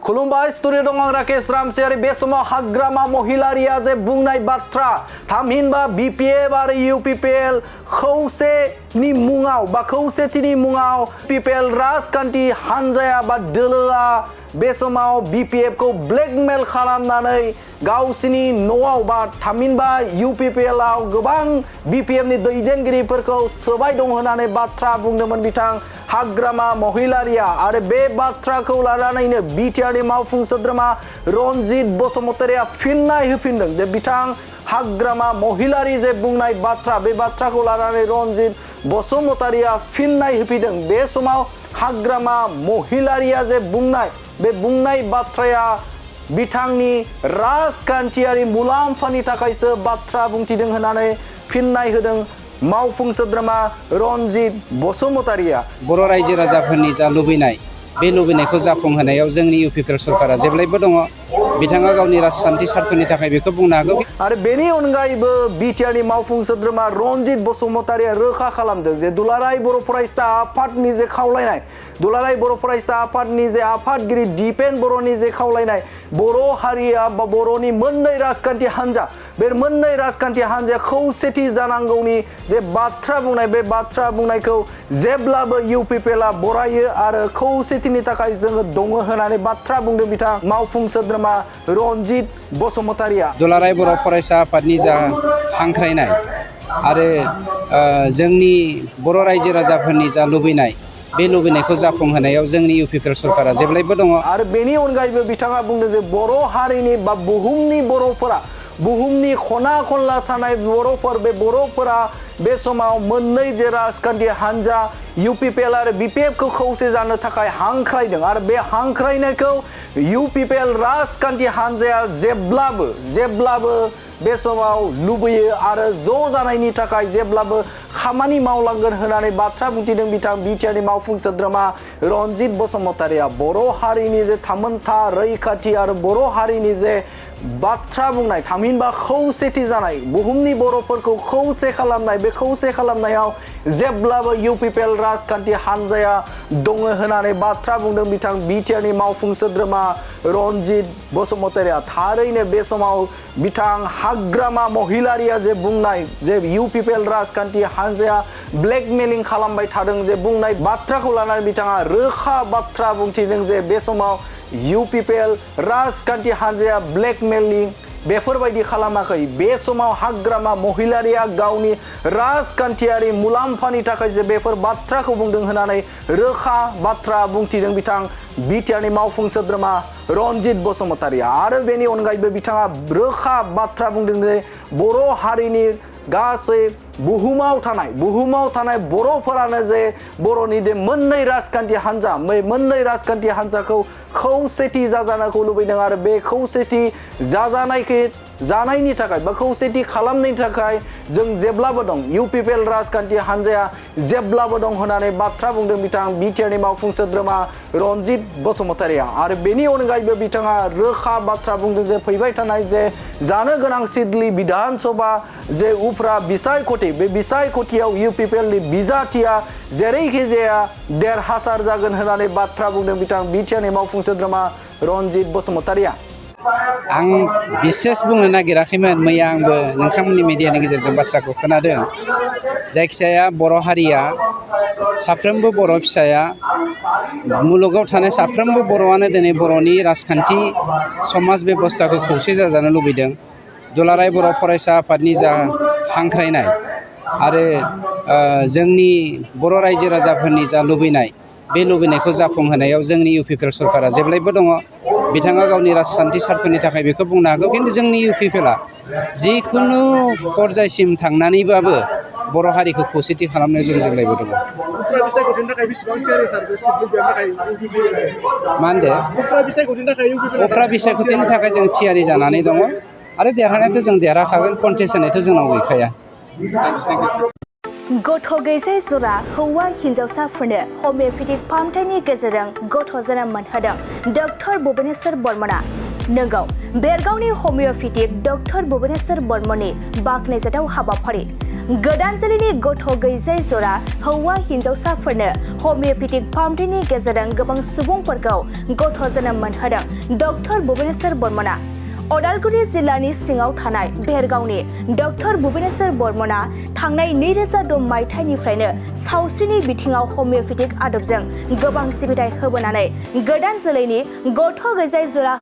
खुलुमबाय स्टुडियो दं आं राकेश रामसियारि बे समाव हाग्रामा महिलारिया जे बुंनाय बाथ्रा थामहिनबा बीपीएफ आरो यूपीपीएल खौसेनि मुङाव बा खौसेथिनि मुङाव बीपीएल राजखान्थि हानजाया बा दोलोआ बे समाव बीपीएफ को ब्लेकमेल खालामनानै गावसिनि न'आव बा थामहिनबा यूपीपीएल आव गोबां बीपीएफ नि दैदेनगिरिफोरखौ सोबाय दं होननानै बाथ्रा बुंदोंमोन बिथां हाग्रामा महिलारिया आरो बे बाथ्राखौ लानानैनो बिटिआरनि मावफुं सोद्रोमा रनजित बसुमतारिया फिननाय होफिनदों जे बिथां हाग्रामा महिलारि जे बुंनाय बाथ्रा बे बाथ्राखौ लानानै रनजित बसुमतारिया फिननाय होफिनदों बे समाव हाग्रामा महिलारिया जे बुंनाय बाथ्राया बिथांनि राजखान्थियारि मुलाम्फानि थाखायसो बाथ्रा बुंथिदों होननानै फिननाय होदों मावफुं सोद्रोमा रनजित बसुमतारिया बर' रायजो राजाफोरनि जा लुबैनाय बे लुबैनायखौ जाफुंहोनायाव जोंनि यूपीपीएल सरकारा जेब्लायबो दङ बिथाङा गावनि राजखान्थि सार्थनि थाखाय बेखौ बुंनो हागौ आरो बेनि अनगायैबो बिटिआरनि मावफुं सोद्रोमा रनजित बसुमतारिया रोखा खालामदों जे दुलाराय बर' फरायसा आफादनि जे खावलायनाय दुलाराय बर' फरायसा आफादनि जे आफादगिरि दिपेन बर'नि जे खावलायनाय बर' हारिया बा बर'नि मोननै राजखान्थि हान्जा बे मोननै राजखान्थि हान्जाया खौसेथि जानांगौनि जे बाथ्रा बुंनाय बे बाथ्रा बुंनायखौ जेब्लाबो यूपीपीएलआ बरायो आरो खौसेथिनि थाखाय जोङो दङ होननानै बाथ्रा बुंदों बिथां मावफुं सोद्रोमा रनजित बसुमतारिया दुलाराय बर' फरायसा आफादनि जा हांख्रायनाय आरो जोंनि बर' रायजो राजाफोरनि जा लुबैनाय बे लुबैनायखौ जाफुंहोनायाव जोंनि यूपीपीएल सरकारा जेब्लायबो दङ आरो बेनि अनगायैबो बिथाङा बुंदों जे बर' हारिनि बा बुहुमनि बर'फोरा बुहुमनि खना खनला थानाय बर'फोर बे बर'फोरा बे समाव मोननै जे राजखान्थि हान्जा यूपीपीएल आरो बीपीएफ को खौसे जानो थाखाय हांख्रायदों आरो बे हांख्रायनायखौ यूपीपीएल राजखान्थि हान्जाया जेब्लाबो बे समाव लुबैयो आरो ज' जानायनि थाखाय जेब्लाबो खामानि मावलांगोन होननानै बाथ्रा बुंथिदों बिथां बिटिआरनि मावफुं सोद्रोमा रनजित बसुमतारिया बर' हारिनि जे थामोनथा रैखाथि आरो बर' हारिनि जे बाथ्रा बुंनाय थामहिनबा खौसेथि जानाय बुहुमनि बर'फोरखौ खौसे खालामनाय बे खौसे खालामनायाव जेब्लाबो यूपीपीएल राजखान्थि हान्जाया दङ होननानै बाथ्रा बुंदों बिथां बिटिआरनि मावफुं सोद्रोमा रनजित बसुमतारिया थारैनो बे समाव बिथां हाग्रामा महिलारिया जे बुंनाय जे यूपीपीएल राजखान्थि हान्जाया ब्लेकमेलिं खालामबाय थादों जे बुंनाय बाथ्राखौ लानानै बिथाङा रोखा बाथ्रा बुंथिदों जे बे समाव यूपीपीएल राजखान्थि हान्जाया ब्लेकमेलिं बेफोरबायदि खालामाखै बे समाव हाग्रामा महिलारिया गावनि राजखान्थियारि मुलाम्फानि थाखाय जे बेफोर बाथ्राखौ बुंदों होननानै रोखा बाथ्रा बुंथिदों बिथां बिटिआरनि मावफुं सोद्रोमा रनजित बसुमतारिया आरो बेनि अनगायैबो बिथाङा रोखा बाथ्रा बुंदों जे बर' हारिनि गासै बुहुमाव थानाय बर'फोरानो जे बर'नि जे मोननै राजखान्थि हान्जा मोननै राजखान्थि हान्जाखौ खौसेथि जाजानायखौ लुबैदों आरो बे खौसेथि जानायनि थाखाय बा खौसेथि खालामनायनि थाखाय जों जेब्लाबो दं यूपीपीएल राजखान्थि हान्जाया जेब्लाबो दं होननानै बाथ्रा बुंदों बिथां बिटिआरनि मावफुं सोद्रोमा रनजित बसुमतारिया आरो बेनि अनगायैबो बिथाङा रोखा बाथ्रा बुंदों जे फैबाय थानाय जे जानो गोनां सिडली विधान सभा जे उफ्रा बिसायख'थि बे बिसायख'थियाव यूपीपीएलनि बिजाथिया जेरैखि जाया देरहासार जागोन होननानै बाथ्रा बुंदों बिथां बिटिआरनि मावफुं सोद्रोमा रनजित बसुमतारिया आं बिसेस बुंनो नागिराखैमोन मैया आंबो नोंथांमोननि मिडियानि गेजेरजों बाथ्राखौ खोनादों जायखिजाया बर' हारिया साफ्रोमबो बर' फिसाया मुलुगाव थानाय साफ्रोमबो बर'आनो दिनै बर'नि राजखान्थि समाज बेबस्थाखौ खौसे जाजानो लुबैदों दुलाराय बर' फरायसा आफादनि जा हांख्रायनाय आरो जोंनि बर' रायजो राजाफोरनि जा लुबैनाय बे लुबैनायखौ जाफुंहोनायाव जोंनि यूपीपीएल सरकारा जेब्लायबो दङ बिथाङा गावनि राजखान्थि सार्थनि थाखाय बेखौ बुंनो हागौ खिन्थु जोंनि यूपीपीएलआ जिखुनु पर्यायसिम थांनानैबाबो बर' हारिखौ खौसेथि खालामनायाव जों जेब्लायबो दङ मा होनदो उफ्रा बिसायख'थिनि थाखाय जों थियारि जानानै दङ आरो देरहानायाथ' जों देरहाखागोन कन्टेस्ट होनायथ' जोंनाव गैखाया गथ' गैजायै जरा हौवा हिन्जावसाफोरनो हमिय'पेथिक फाहामथायनि गेजेरजों गथ' जोनोम मोनहोदों डक्टर भुबनेश्वर बर्मनआ नोंगौ बेरगावनि हमिय'पेथिक डक्टर भुबनेश्वर बर्मननि बाख्नायजाथाव हाबाफारि गोदान जोलैनि गथ' गैजायै जरा हौवा हिन्जावसाफोरनो हमिय'पेथिक फाहामथायनि गेजेरजों गोबां सुबुंफोरखौ गथ' जोनोम मोनहोदों डक्टर भुबनेश्वर बर्मना। अदालगुरि जिल्लानि सिङाव थानाय बेरगावनि डक्टर भुबनेश्वर बर्मना थांनाय 2006 मायथाइनिफ्रायनो सावस्रिनि बिथिङाव हमिय'पेथिक आदबजों गोबां सिबिथाय होबोनानै गोदान जोलैनि गथ' गैजायै जरा